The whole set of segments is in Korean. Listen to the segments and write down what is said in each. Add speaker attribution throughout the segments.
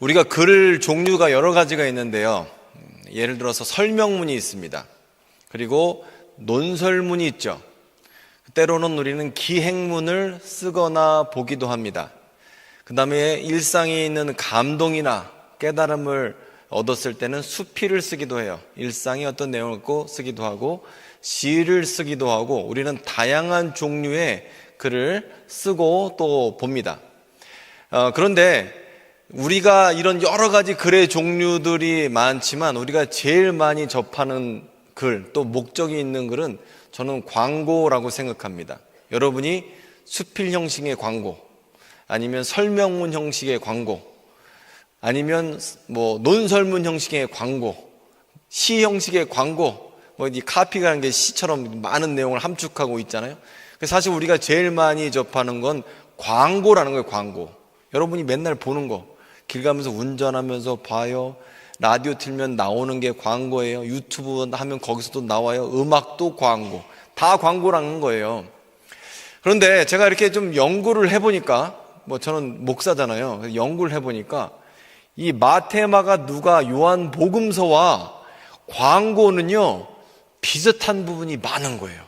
Speaker 1: 우리가 글 종류가 여러 가지가 있는데요. 예를 들어서 설명문이 있습니다. 그리고 논설문이 있죠. 때로는 우리는 기행문을 쓰거나 보기도 합니다. 그 다음에 일상에 있는 감동이나 깨달음을 얻었을 때는 수필을 쓰기도 해요. 일상의 어떤 내용을 읽고 쓰기도 하고, 시를 쓰기도 하고, 우리는 다양한 종류의 글을 쓰고 또 봅니다. 그런데 우리가 이런 여러 가지 글의 종류들이 많지만 우리가 제일 많이 접하는 글, 또 목적이 있는 글은 저는 광고라고 생각합니다. 여러분이 수필 형식의 광고, 아니면 설명문 형식의 광고, 아니면 논설문 형식의 광고, 시 형식의 광고, 이 카피가 하는 게 시처럼 많은 내용을 함축하고 있잖아요. 사실 우리가 제일 많이 접하는 건 광고라는 거예요. 광고. 여러분이 맨날 보는 거, 길 가면서 운전하면서 봐요. 라디오 틀면 나오는 게 광고예요. 유튜브 하면 거기서도 나와요. 음악도 광고. 다 광고라는 거예요. 그런데 제가 이렇게 좀 연구를 해보니까, 저는 목사잖아요. 연구를 해보니까 이 마태, 마가, 누가, 요한 복음서와 광고는요 비슷한 부분이 많은 거예요.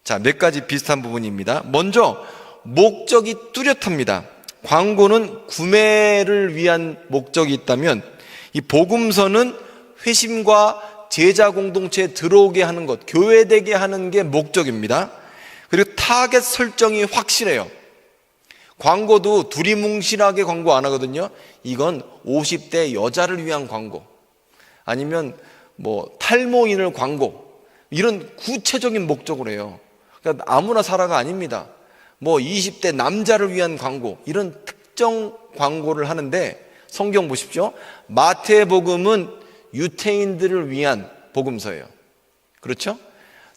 Speaker 1: 자, 몇 가지 비슷한 부분입니다. 먼저 목적이 뚜렷합니다. 광고는 구매를 위한 목적이 있다면, 이 복음서는 회심과 제자 공동체에 들어오게 하는 것, 교회되게 하는 게 목적입니다. 그리고 타겟 설정이 확실해요. 광고도 두리뭉실하게 광고 안 하거든요. 이건 50대 여자를 위한 광고, 아니면 탈모인을 광고, 이런 구체적인 목적을 해요. 그러니까 아무나 사라가 아닙니다. 20대 남자를 위한 광고, 이런 특정 광고를 하는데, 성경 보십시오. 마태복음은 유태인들을 위한 복음서예요. 그렇죠?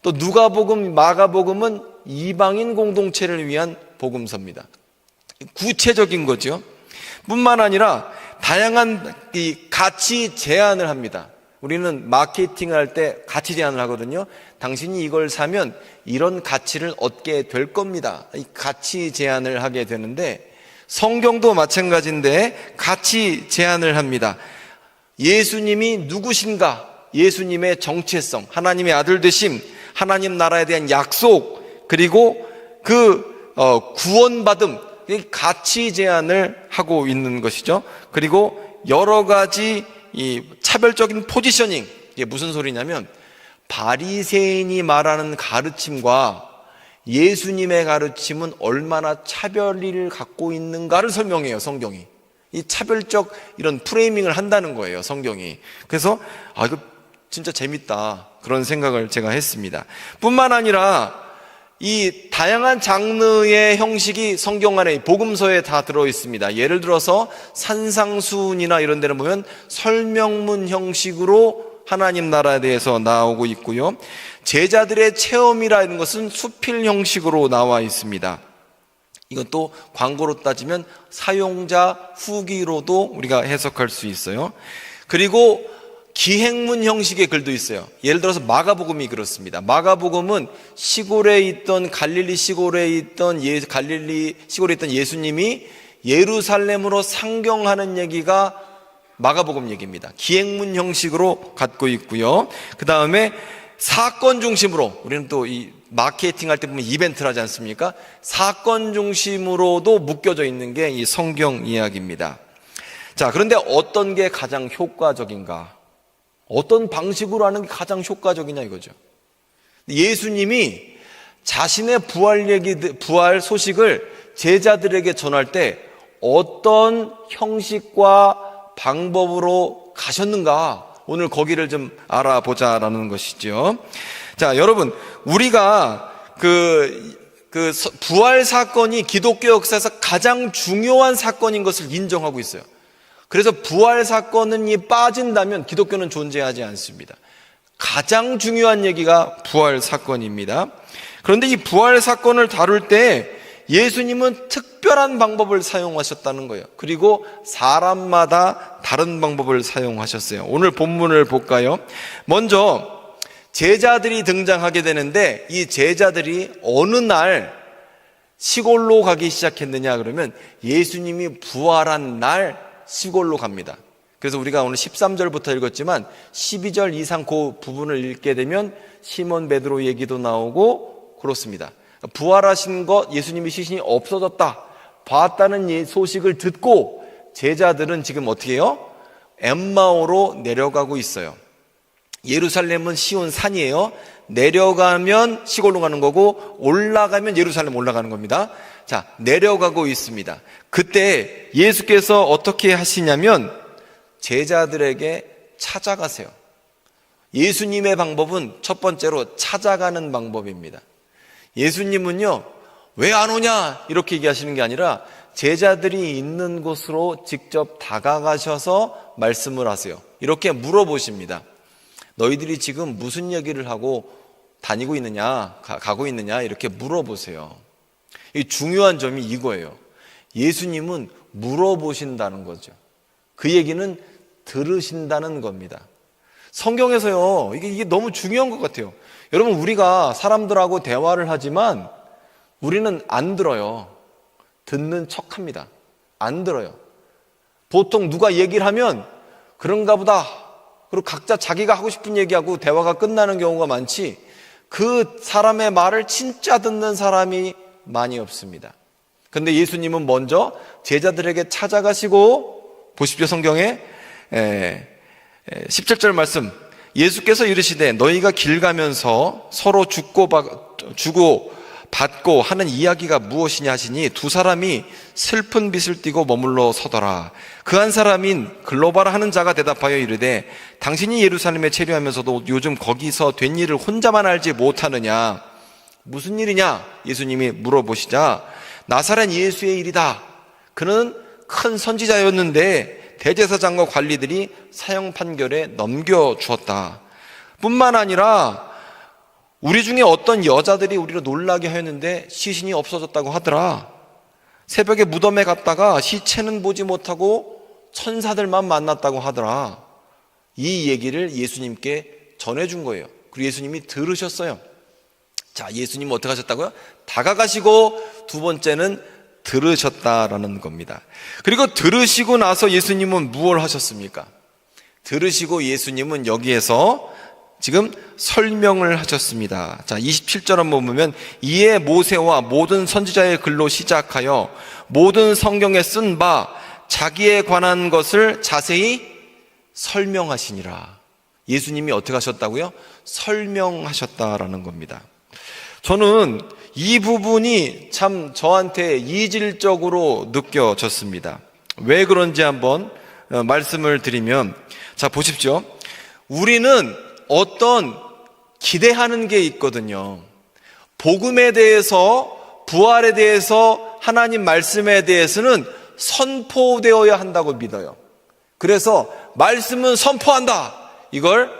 Speaker 1: 또 누가복음, 마가복음은 이방인 공동체를 위한 복음서입니다. 구체적인 거죠. 뿐만 아니라 다양한 이 가치 제안을 합니다. 우리는 마케팅을 할 때 가치 제안을 하거든요. 당신이 이걸 사면 이런 가치를 얻게 될 겁니다. 이 가치 제안을 하게 되는데, 성경도 마찬가지인데 가치 제안을 합니다. 예수님이 누구신가? 예수님의 정체성, 하나님의 아들 되심, 하나님 나라에 대한 약속, 그리고 구원받음, 가치 제안을 하고 있는 것이죠. 그리고 여러 가지 이 차별적인 포지셔닝, 이게 무슨 소리냐면, 바리새인이 말하는 가르침과 예수님의 가르침은 얼마나 차별리를 갖고 있는가를 설명해요, 성경이. 이 차별적 이런 프레이밍을 한다는 거예요, 성경이. 그래서 이거 진짜 재밌다, 그런 생각을 제가 했습니다. 뿐만 아니라 이 다양한 장르의 형식이 성경 안에, 복음서에 다 들어있습니다. 예를 들어서 산상수훈이나 이런 데를 보면 설명문 형식으로 하나님 나라에 대해서 나오고 있고요. 제자들의 체험이라는 것은 수필 형식으로 나와 있습니다. 이것도 광고로 따지면 사용자 후기로도 우리가 해석할 수 있어요. 그리고 기행문 형식의 글도 있어요. 예를 들어서 마가복음이 그렇습니다. 마가복음은 시골에 있던 갈릴리 시골에 있던 예수님이 예루살렘으로 상경하는 얘기가 마가복음 얘기입니다. 기행문 형식으로 갖고 있고요. 그 다음에 사건 중심으로, 우리는 또 이 마케팅 할 때 보면 이벤트를 하지 않습니까? 사건 중심으로도 묶여져 있는 게 이 성경 이야기입니다. 자, 그런데 어떤 게 가장 효과적인가? 어떤 방식으로 하는 게 가장 효과적이냐 이거죠. 예수님이 자신의 부활 소식을 제자들에게 전할 때 어떤 형식과 방법으로 가셨는가, 오늘 거기를 좀 알아보자라는 것이죠. 자, 여러분, 우리가 부활 사건이 기독교 역사에서 가장 중요한 사건인 것을 인정하고 있어요. 그래서 부활 사건이 빠진다면 기독교는 존재하지 않습니다. 가장 중요한 얘기가 부활 사건입니다. 그런데 이 부활 사건을 다룰 때 예수님은 특별한 방법을 사용하셨다는 거예요. 그리고 사람마다 다른 방법을 사용하셨어요. 오늘 본문을 볼까요? 먼저 제자들이 등장하게 되는데, 이 제자들이 어느 날 시골로 가기 시작했느냐 그러면 예수님이 부활한 날 시골로 갑니다. 그래서 우리가 오늘 13절부터 읽었지만 12절 이상 그 부분을 읽게 되면 시몬 베드로 얘기도 나오고 그렇습니다. 부활하신 것, 예수님이 시신이 없어졌다 봤다는 소식을 듣고 제자들은 지금 어떻게 해요? 엠마오로 내려가고 있어요. 예루살렘은 시온 산이에요. 내려가면 시골로 가는 거고 올라가면 예루살렘 올라가는 겁니다. 자, 내려가고 있습니다. 그때 예수께서 어떻게 하시냐면 제자들에게 찾아가세요. 예수님의 방법은 첫 번째로 찾아가는 방법입니다. 예수님은요, 왜 안 오냐 이렇게 얘기하시는 게 아니라 제자들이 있는 곳으로 직접 다가가셔서 말씀을 하세요. 이렇게 물어보십니다. 너희들이 지금 무슨 얘기를 하고 다니고 있느냐, 가고 있느냐 이렇게 물어보세요. 이 중요한 점이 이거예요. 예수님은 물어보신다는 거죠. 그 얘기는 들으신다는 겁니다. 성경에서요, 이게 너무 중요한 것 같아요. 여러분, 우리가 사람들하고 대화를 하지만 우리는 안 들어요. 듣는 척합니다. 안 들어요. 보통 누가 얘기를 하면 그런가 보다, 그리고 각자 자기가 하고 싶은 얘기하고 대화가 끝나는 경우가 많지, 그 사람의 말을 진짜 듣는 사람이 많이 없습니다. 그런데 예수님은 먼저 제자들에게 찾아가시고, 보십시오, 성경에 17절 말씀, 예수께서 이르시되 너희가 길 가면서 서로 주고 받고 하는 이야기가 무엇이냐 하시니 두 사람이 슬픈 빛을 띠고 머물러 서더라. 그 한 사람인 글로바라 하는 자가 대답하여 이르되 당신이 예루살렘에 체류하면서도 요즘 거기서 된 일을 혼자만 알지 못하느냐? 무슨 일이냐? 예수님이 물어보시자 나사렛 예수의 일이다. 그는 큰 선지자였는데 대제사장과 관리들이 사형 판결에 넘겨주었다. 뿐만 아니라 우리 중에 어떤 여자들이 우리를 놀라게 하였는데 시신이 없어졌다고 하더라. 새벽에 무덤에 갔다가 시체는 보지 못하고 천사들만 만났다고 하더라. 이 얘기를 예수님께 전해준 거예요. 그리고 예수님이 들으셨어요. 자, 예수님은 어떻게 하셨다고요? 다가가시고 두 번째는 들으셨다라는 겁니다. 그리고 들으시고 나서 예수님은 무엇을 하셨습니까? 들으시고 예수님은 여기에서 지금 설명을 하셨습니다. 자, 27절 한번 보면 이에 모세와 모든 선지자의 글로 시작하여 모든 성경에 쓴 바 자기에 관한 것을 자세히 설명하시니라. 예수님이 어떻게 하셨다고요? 설명하셨다라는 겁니다. 저는 이 부분이 참 저한테 이질적으로 느껴졌습니다. 왜 그런지 한번 말씀을 드리면, 자, 보십시오. 우리는 어떤 기대하는 게 있거든요. 복음에 대해서, 부활에 대해서, 하나님 말씀에 대해서는 선포되어야 한다고 믿어요. 그래서 말씀은 선포한다. 이걸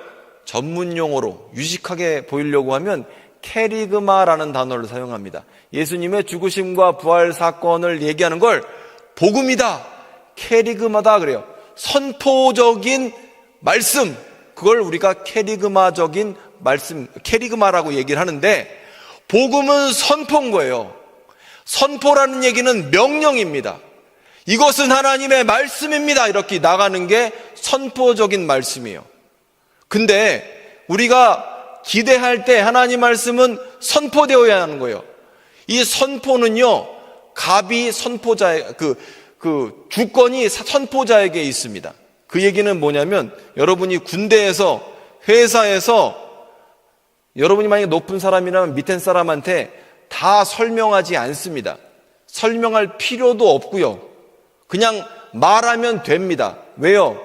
Speaker 1: 전문 용어로 유식하게 보이려고 하면 캐리그마라는 단어를 사용합니다. 예수님의 죽으심과 부활 사건을 얘기하는 걸 복음이다, 캐리그마다 그래요. 선포적인 말씀, 그걸 우리가 캐리그마적인 말씀, 캐리그마라고 얘기를 하는데, 복음은 선포인 거예요. 선포라는 얘기는 명령입니다. 이것은 하나님의 말씀입니다, 이렇게 나가는 게 선포적인 말씀이에요. 근데 우리가 기대할 때 하나님 말씀은 선포되어야 하는 거예요. 이 선포는요, 갑이 선포자의 그 주권이 선포자에게 있습니다. 그 얘기는 뭐냐면, 여러분이 군대에서, 회사에서 여러분이 만약에 높은 사람이라면 밑에 사람한테 다 설명하지 않습니다. 설명할 필요도 없고요. 그냥 말하면 됩니다. 왜요?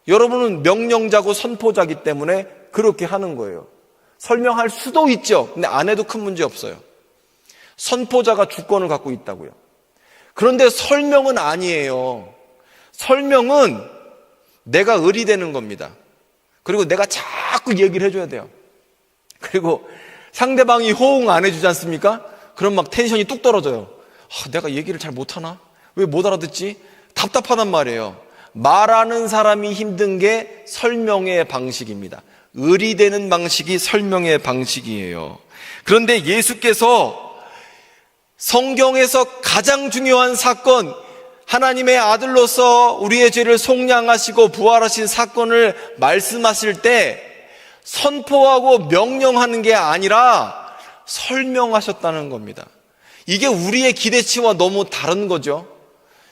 Speaker 1: 여러분은 명령자고 선포자기 때문에 그렇게 하는 거예요. 설명할 수도 있죠. 근데 안 해도 큰 문제 없어요. 선포자가 주권을 갖고 있다고요. 그런데 설명은 아니에요. 설명은 내가 의리되는 겁니다. 그리고 내가 자꾸 얘기를 해줘야 돼요. 그리고 상대방이 호응 안 해주지 않습니까? 그럼 막 텐션이 뚝 떨어져요. 내가 얘기를 잘 못하나? 왜 못 알아듣지? 답답하단 말이에요. 말하는 사람이 힘든 게 설명의 방식입니다. 의리되는 방식이 설명의 방식이에요. 그런데 예수께서 성경에서 가장 중요한 사건, 하나님의 아들로서 우리의 죄를 속량하시고 부활하신 사건을 말씀하실 때 선포하고 명령하는 게 아니라 설명하셨다는 겁니다. 이게 우리의 기대치와 너무 다른 거죠.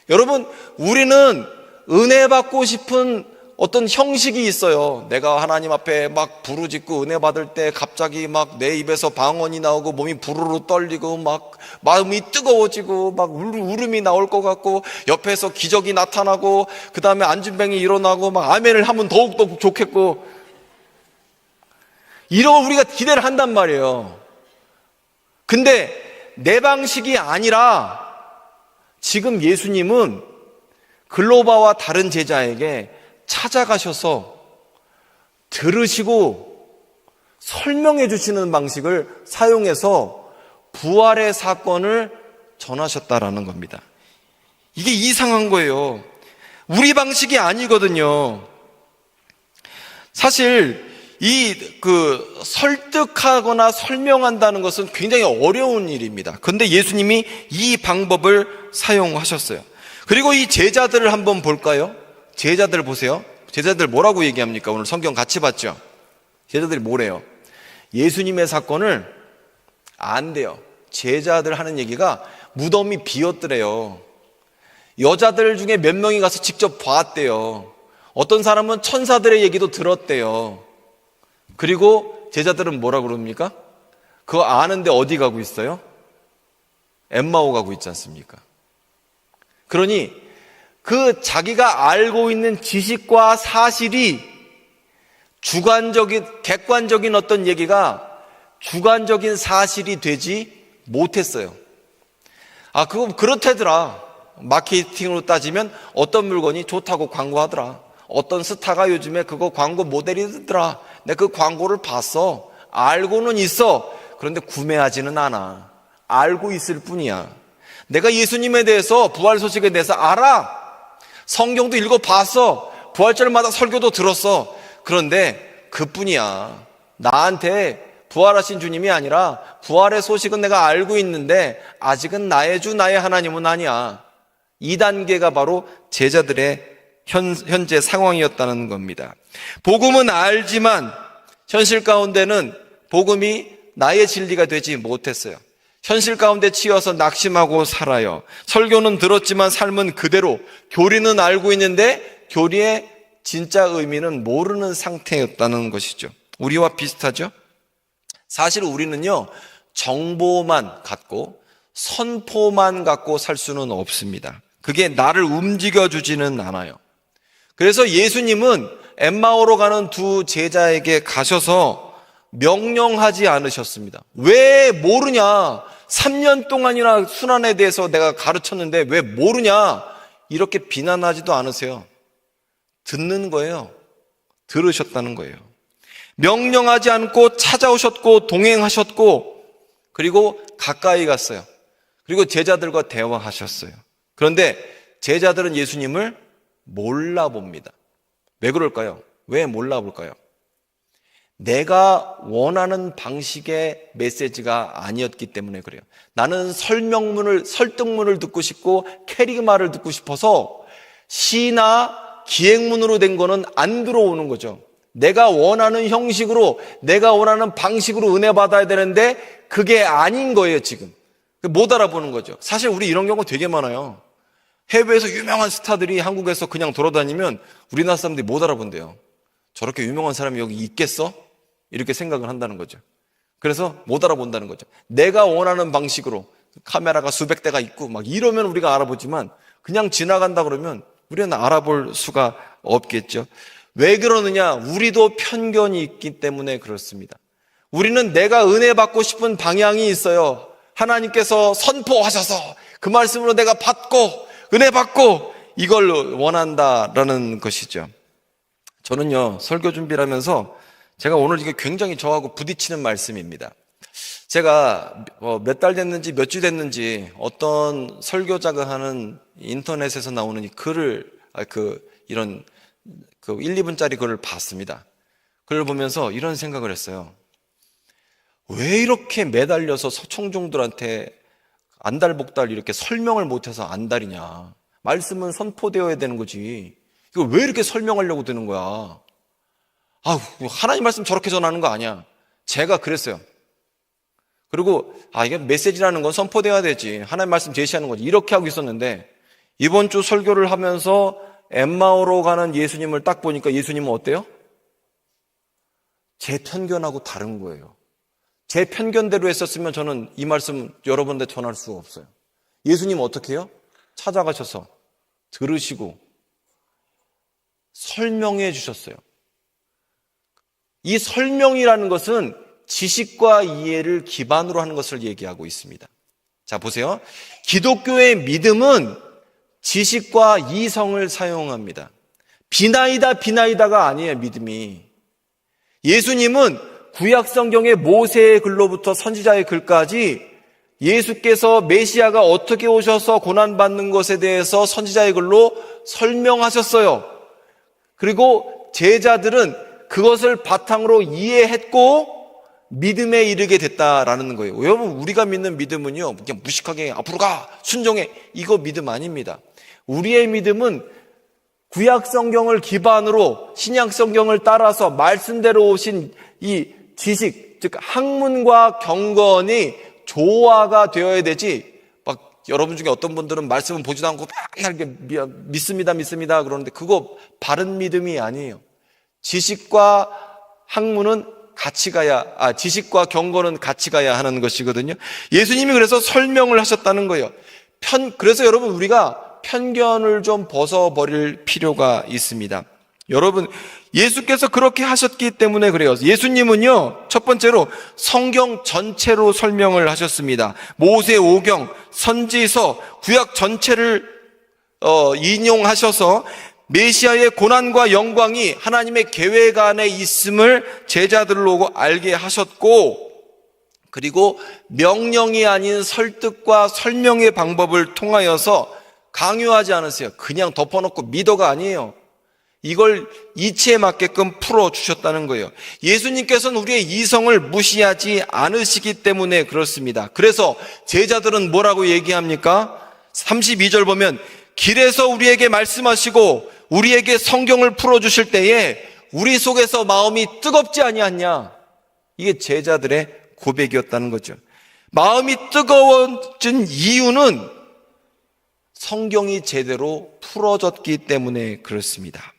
Speaker 1: 여러분, 우리는 은혜 받고 싶은 어떤 형식이 있어요. 내가 하나님 앞에 막 부르짖고 은혜 받을 때 갑자기 막 내 입에서 방언이 나오고 몸이 부르르 떨리고 막 마음이 뜨거워지고 막 울음이 나올 것 같고 옆에서 기적이 나타나고 그 다음에 안진뱅이 일어나고 막 아멘을 하면 더욱더 좋겠고 이런 우리가 기대를 한단 말이에요. 근데 내 방식이 아니라 지금 예수님은 글로바와 다른 제자에게 찾아가셔서 들으시고 설명해 주시는 방식을 사용해서 부활의 사건을 전하셨다라는 겁니다. 이게 이상한 거예요. 우리 방식이 아니거든요. 사실 설득하거나 설명한다는 것은 굉장히 어려운 일입니다. 그런데 예수님이 이 방법을 사용하셨어요. 그리고 이 제자들을 한번 볼까요? 제자들 보세요. 제자들 뭐라고 얘기합니까? 오늘 성경 같이 봤죠? 제자들이 뭐래요? 예수님의 사건을 안 돼요. 제자들 하는 얘기가 무덤이 비었더래요. 여자들 중에 몇 명이 가서 직접 봤대요. 어떤 사람은 천사들의 얘기도 들었대요. 그리고 제자들은 뭐라고 그럽니까? 그거 아는데 어디 가고 있어요? 엠마오 가고 있지 않습니까? 그러니 그 자기가 알고 있는 지식과 사실이 객관적인 어떤 얘기가 주관적인 사실이 되지 못했어요. 그거 그렇대더라. 마케팅으로 따지면 어떤 물건이 좋다고 광고하더라. 어떤 스타가 요즘에 그거 광고 모델이더라. 내가 그 광고를 봤어. 알고는 있어. 그런데 구매하지는 않아. 알고 있을 뿐이야. 내가 예수님에 대해서, 부활 소식에 대해서 알아. 성경도 읽어봤어. 부활절마다 설교도 들었어. 그런데 그뿐이야. 나한테 부활하신 주님이 아니라 부활의 소식은 내가 알고 있는데 아직은 나의 주 나의 하나님은 아니야. 2단계가 바로 제자들의 현재 상황이었다는 겁니다. 복음은 알지만 현실 가운데는 복음이 나의 진리가 되지 못했어요. 현실 가운데 치여서 낙심하고 살아요. 설교는 들었지만 삶은 그대로, 교리는 알고 있는데 교리의 진짜 의미는 모르는 상태였다는 것이죠. 우리와 비슷하죠? 사실 우리는요, 정보만 갖고 선포만 갖고 살 수는 없습니다. 그게 나를 움직여주지는 않아요. 그래서 예수님은 엠마오로 가는 두 제자에게 가셔서 명령하지 않으셨습니다. 왜 모르냐? 3년 동안이나 순환에 대해서 내가 가르쳤는데 왜 모르냐? 이렇게 비난하지도 않으세요. 듣는 거예요. 들으셨다는 거예요. 명령하지 않고 찾아오셨고 동행하셨고 그리고 가까이 갔어요. 그리고 제자들과 대화하셨어요. 그런데 제자들은 예수님을 몰라봅니다. 왜 그럴까요? 왜 몰라볼까요? 내가 원하는 방식의 메시지가 아니었기 때문에 그래요. 나는 설득문을 듣고 싶고 캐리그마를 듣고 싶어서 시나 기행문으로 된 거는 안 들어오는 거죠. 내가 원하는 형식으로, 내가 원하는 방식으로 은혜 받아야 되는데 그게 아닌 거예요, 지금. 못 알아보는 거죠. 사실 우리 이런 경우 되게 많아요. 해외에서 유명한 스타들이 한국에서 그냥 돌아다니면 우리나라 사람들이 못 알아본대요. 저렇게 유명한 사람이 여기 있겠어? 이렇게 생각을 한다는 거죠. 그래서 못 알아본다는 거죠. 내가 원하는 방식으로 카메라가 수백 대가 있고 막 이러면 우리가 알아보지만 그냥 지나간다 그러면 우리는 알아볼 수가 없겠죠. 왜 그러느냐? 우리도 편견이 있기 때문에 그렇습니다. 우리는 내가 은혜 받고 싶은 방향이 있어요. 하나님께서 선포하셔서 그 말씀으로 내가 받고 은혜 받고 이걸 원한다라는 것이죠. 저는요, 설교 준비를 하면서 제가 오늘 이게 굉장히 저하고 부딪히는 말씀입니다. 제가 몇 달 됐는지 몇 주 됐는지 어떤 설교자가 하는 인터넷에서 나오는 이 글을 이런 1, 2분짜리 글을 봤습니다. 글을 보면서 이런 생각을 했어요. 왜 이렇게 매달려서 청중들한테 안달복달 이렇게 설명을 못해서 안달이냐. 말씀은 선포되어야 되는 거지. 이걸 왜 이렇게 설명하려고 드는 거야? 하나님 말씀 저렇게 전하는 거 아니야. 제가 그랬어요. 그리고 이게 메시지라는 건 선포되어야 되지. 하나님 말씀 제시하는 거지. 이렇게 하고 있었는데 이번 주 설교를 하면서 엠마오로 가는 예수님을 딱 보니까 예수님은 어때요? 제 편견하고 다른 거예요. 제 편견대로 했었으면 저는 이 말씀 여러분한테 전할 수가 없어요. 예수님 어떻게 해요? 찾아가셔서 들으시고 설명해 주셨어요. 이 설명이라는 것은 지식과 이해를 기반으로 하는 것을 얘기하고 있습니다. 자, 보세요. 기독교의 믿음은 지식과 이성을 사용합니다. 비나이다가 아니에요, 믿음이. 예수님은 구약 성경의 모세의 글로부터 선지자의 글까지 예수께서 메시아가 어떻게 오셔서 고난받는 것에 대해서 선지자의 글로 설명하셨어요. 그리고 제자들은 그것을 바탕으로 이해했고 믿음에 이르게 됐다라는 거예요. 여러분, 우리가 믿는 믿음은요, 그냥 무식하게 앞으로 가, 순종해, 이거 믿음 아닙니다. 우리의 믿음은 구약 성경을 기반으로 신약 성경을 따라서 말씀대로 오신 이 지식, 즉 학문과 경건이 조화가 되어야 되지. 막 여러분 중에 어떤 분들은 말씀은 보지도 않고 맨날 이렇게 믿습니다 그러는데 그거 바른 믿음이 아니에요. 지식과 학문은 같이 가야, 지식과 경건은 같이 가야 하는 것이거든요. 예수님이 그래서 설명을 하셨다는 거예요. 그래서 여러분, 우리가 편견을 좀 벗어버릴 필요가 있습니다. 여러분, 예수께서 그렇게 하셨기 때문에 그래요. 예수님은요, 첫 번째로 성경 전체로 설명을 하셨습니다. 모세오경, 선지서, 구약 전체를 인용하셔서 메시아의 고난과 영광이 하나님의 계획 안에 있음을 제자들로 알게 하셨고, 그리고 명령이 아닌 설득과 설명의 방법을 통하여서 강요하지 않으세요. 그냥 덮어놓고 믿어가 아니에요. 이걸 이치에 맞게끔 풀어주셨다는 거예요. 예수님께서는 우리의 이성을 무시하지 않으시기 때문에 그렇습니다. 그래서 제자들은 뭐라고 얘기합니까? 32절 보면 길에서 우리에게 말씀하시고 우리에게 성경을 풀어주실 때에 우리 속에서 마음이 뜨겁지 아니하냐. 이게 제자들의 고백이었다는 거죠. 마음이 뜨거워진 이유는 성경이 제대로 풀어졌기 때문에 그렇습니다.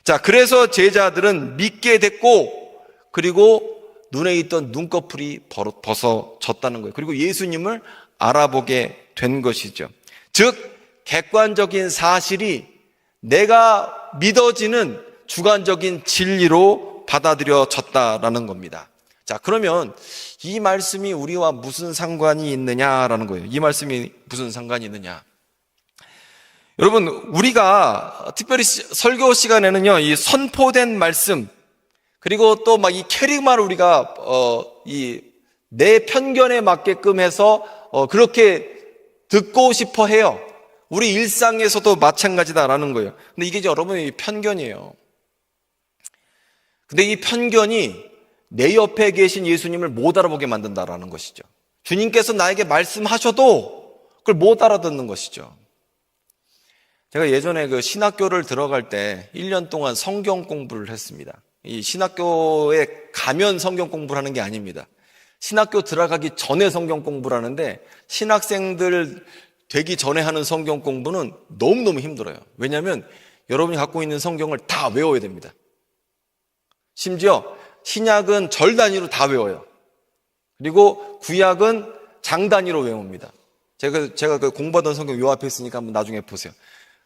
Speaker 1: 자, 그래서 제자들은 믿게 됐고, 그리고 눈에 있던 눈꺼풀이 벗어졌다는 거예요. 그리고 예수님을 알아보게 된 것이죠. 즉, 객관적인 사실이 내가 믿어지는 주관적인 진리로 받아들여졌다라는 겁니다. 자, 그러면 이 말씀이 우리와 무슨 상관이 있느냐라는 거예요. 이 말씀이 무슨 상관이 있느냐. 여러분, 우리가 특별히 설교 시간에는요, 이 선포된 말씀, 그리고 또 막 이 캐릭만 우리가, 내 편견에 맞게끔 해서, 그렇게 듣고 싶어 해요. 우리 일상에서도 마찬가지다라는 거예요. 근데 이게 여러분의 편견이에요. 근데 이 편견이 내 옆에 계신 예수님을 못 알아보게 만든다라는 것이죠. 주님께서 나에게 말씀하셔도 그걸 못 알아듣는 것이죠. 제가 예전에 그 신학교를 들어갈 때 1년 동안 성경 공부를 했습니다. 이 신학교에 가면 성경 공부를 하는 게 아닙니다. 신학교 들어가기 전에 성경 공부를 하는데 신학생들 되기 전에 하는 성경 공부는 너무너무 힘들어요. 왜냐하면 여러분이 갖고 있는 성경을 다 외워야 됩니다. 심지어 신약은 절 단위로 다 외워요. 그리고 구약은 장 단위로 외웁니다. 제가 그 공부하던 성경 요 앞에 있으니까 한번 나중에 보세요.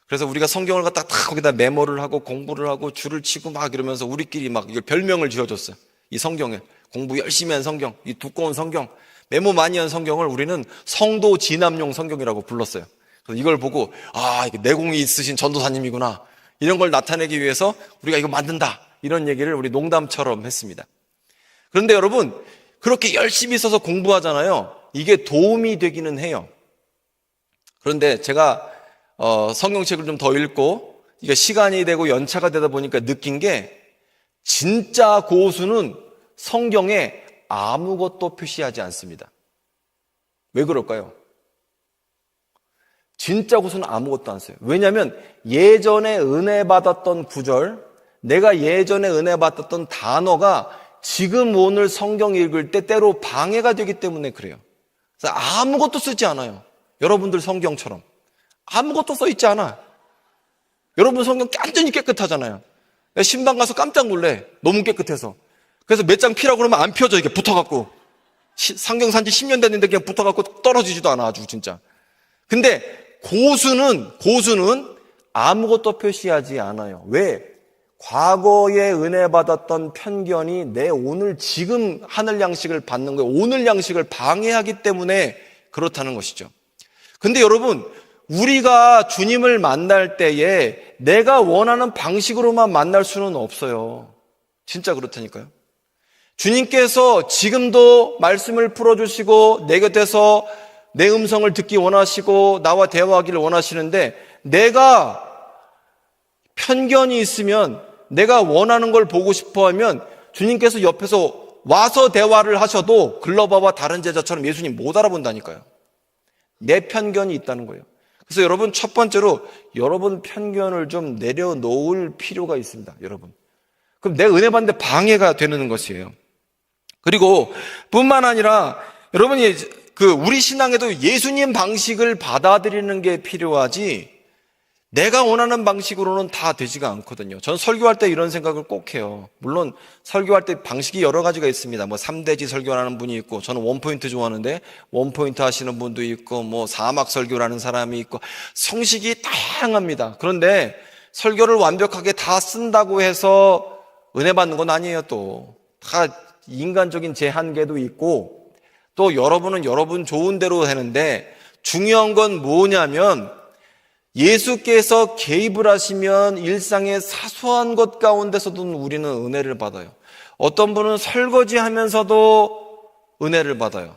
Speaker 1: 그래서 우리가 성경을 갖다 딱 거기다 메모를 하고 공부를 하고 줄을 치고 막 이러면서 우리끼리 막 이걸 별명을 지어줬어요. 이 성경에 공부 열심히 한 성경, 이 두꺼운 성경, 메모 많이 한 성경을 우리는 성도 진압용 성경이라고 불렀어요. 그래서 이걸 보고 이게 내공이 있으신 전도사님이구나, 이런 걸 나타내기 위해서 우리가 이거 만든다, 이런 얘기를 우리 농담처럼 했습니다. 그런데 여러분, 그렇게 열심히 써서 공부하잖아요. 이게 도움이 되기는 해요. 그런데 제가 성경책을 좀 더 읽고 이게 시간이 되고 연차가 되다 보니까 느낀 게, 진짜 고수는 성경에 아무것도 표시하지 않습니다. 왜 그럴까요? 진짜 고수는 아무것도 안 써요. 왜냐하면 예전에 은혜 받았던 구절, 내가 예전에 은혜 받았던 단어가 지금 오늘 성경 읽을 때 때로 방해가 되기 때문에 그래요. 그래서 아무것도 쓰지 않아요. 여러분들 성경처럼 아무것도 써 있지 않아. 여러분 성경 완전히 깨끗하잖아요. 내가 신방 가서 깜짝 놀래. 너무 깨끗해서. 그래서 몇 장 피라고 그러면 안 펴져. 이게 붙어갖고 성경 산지 10년 됐는데 그냥 붙어갖고 떨어지지도 않아. 아주 진짜. 근데 고수는 아무것도 표시하지 않아요. 왜? 과거에 은혜 받았던 편견이 내 오늘 지금 하늘 양식을 받는 거예요. 오늘 양식을 방해하기 때문에 그렇다는 것이죠. 근데 여러분, 우리가 주님을 만날 때에 내가 원하는 방식으로만 만날 수는 없어요. 진짜 그렇다니까요. 주님께서 지금도 말씀을 풀어주시고 내 곁에서 내 음성을 듣기 원하시고 나와 대화하기를 원하시는데, 내가 편견이 있으면, 내가 원하는 걸 보고 싶어 하면 주님께서 옆에서 와서 대화를 하셔도 글러바와 다른 제자처럼 예수님 못 알아본다니까요. 내 편견이 있다는 거예요. 그래서 여러분, 첫 번째로 여러분 편견을 좀 내려놓을 필요가 있습니다. 여러분, 그럼 내 은혜 받는데 방해가 되는 것이에요. 그리고 뿐만 아니라 여러분이 우리 신앙에도 예수님 방식을 받아들이는 게 필요하지, 내가 원하는 방식으로는 다 되지가 않거든요. 전 설교할 때 이런 생각을 꼭 해요. 물론 설교할 때 방식이 여러 가지가 있습니다. 3대지 설교하는 분이 있고, 저는 원포인트 좋아하는데 원포인트 하시는 분도 있고, 사막 설교라는 사람이 있고, 형식이 다양합니다. 그런데 설교를 완벽하게 다 쓴다고 해서 은혜 받는 건 아니에요. 또 다 인간적인 제 한계도 있고, 또 여러분은 여러분 좋은 대로 하는데, 중요한 건 뭐냐면 예수께서 개입을 하시면 일상의 사소한 것 가운데서도 우리는 은혜를 받아요. 어떤 분은 설거지하면서도 은혜를 받아요.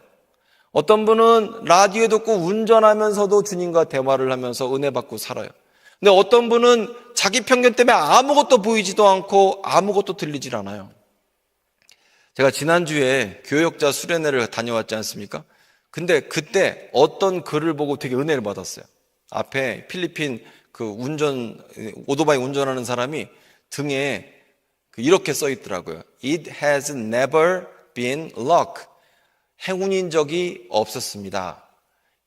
Speaker 1: 어떤 분은 라디오 듣고 운전하면서도 주님과 대화를 하면서 은혜 받고 살아요. 근데 어떤 분은 자기 편견 때문에 아무것도 보이지도 않고 아무것도 들리질 않아요. 제가 지난주에 교역자 수련회를 다녀왔지 않습니까? 근데 그때 어떤 글을 보고 되게 은혜를 받았어요. 앞에 필리핀 오토바이 운전하는 사람이 등에 이렇게 써 있더라고요. It has never been luck. 행운인 적이 없었습니다.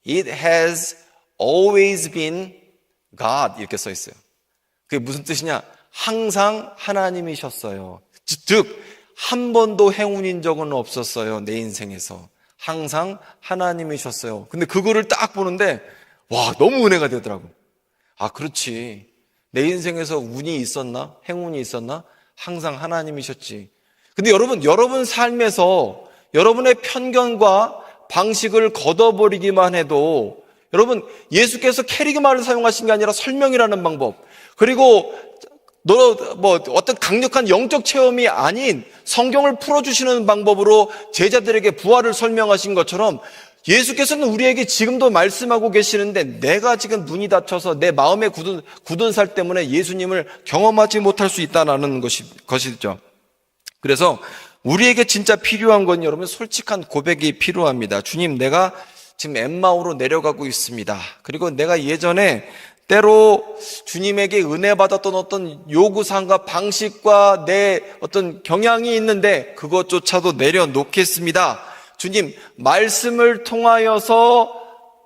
Speaker 1: It has always been God. 이렇게 써 있어요. 그게 무슨 뜻이냐? 항상 하나님이셨어요. 즉, 한 번도 행운인 적은 없었어요. 내 인생에서. 항상 하나님이셨어요. 근데 그거를 딱 보는데 와, 너무 은혜가 되더라고. 아, 그렇지. 내 인생에서 운이 있었나? 행운이 있었나? 항상 하나님이셨지. 근데 여러분 삶에서 여러분의 편견과 방식을 걷어버리기만 해도, 여러분, 예수께서 캐리그마를 사용하신 게 아니라 설명이라는 방법, 그리고 어떤 강력한 영적 체험이 아닌 성경을 풀어주시는 방법으로 제자들에게 부활을 설명하신 것처럼, 예수께서는 우리에게 지금도 말씀하고 계시는데, 내가 지금 눈이 닫혀서 내 마음의 굳은 살 때문에 예수님을 경험하지 못할 수 있다는 것이죠. 그래서 우리에게 진짜 필요한 건 여러분, 솔직한 고백이 필요합니다. 주님, 내가 지금 엠마오로 내려가고 있습니다. 그리고 내가 예전에 때로 주님에게 은혜 받았던 어떤 요구사항과 방식과 내 어떤 경향이 있는데 그것조차도 내려놓겠습니다. 주님, 말씀을 통하여서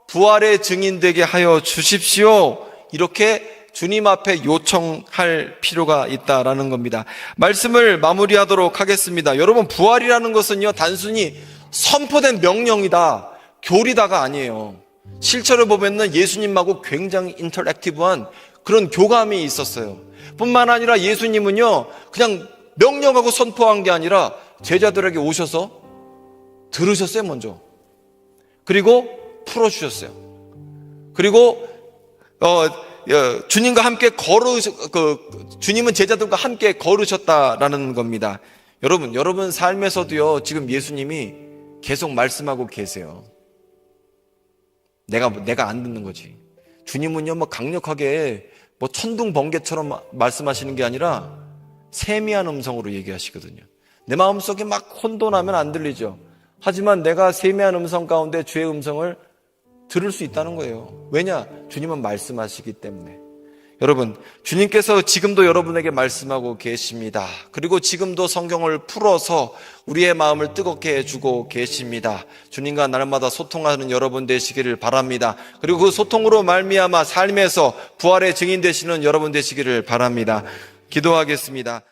Speaker 1: 부활의 증인되게 하여 주십시오. 이렇게 주님 앞에 요청할 필요가 있다라는 겁니다. 말씀을 마무리하도록 하겠습니다. 여러분, 부활이라는 것은요, 단순히 선포된 명령이다, 교리다가 아니에요. 실제로 보면은 예수님하고 굉장히 인터랙티브한 그런 교감이 있었어요. 뿐만 아니라 예수님은요, 그냥 명령하고 선포한 게 아니라 제자들에게 오셔서 들으셨어요, 먼저. 그리고 풀어주셨어요. 그리고 주님과 함께 주님은 제자들과 함께 걸으셨다라는 겁니다. 여러분 삶에서도요, 지금 예수님이 계속 말씀하고 계세요. 내가 안 듣는 거지. 주님은요, 강력하게 천둥 번개처럼 말씀하시는 게 아니라 세미한 음성으로 얘기하시거든요. 내 마음속에 막 혼돈하면 안 들리죠. 하지만 내가 세미한 음성 가운데 주의 음성을 들을 수 있다는 거예요. 왜냐? 주님은 말씀하시기 때문에. 여러분, 주님께서 지금도 여러분에게 말씀하고 계십니다. 그리고 지금도 성경을 풀어서 우리의 마음을 뜨겁게 해주고 계십니다. 주님과 날마다 소통하는 여러분 되시기를 바랍니다. 그리고 그 소통으로 말미암아 삶에서 부활의 증인 되시는 여러분 되시기를 바랍니다. 기도하겠습니다.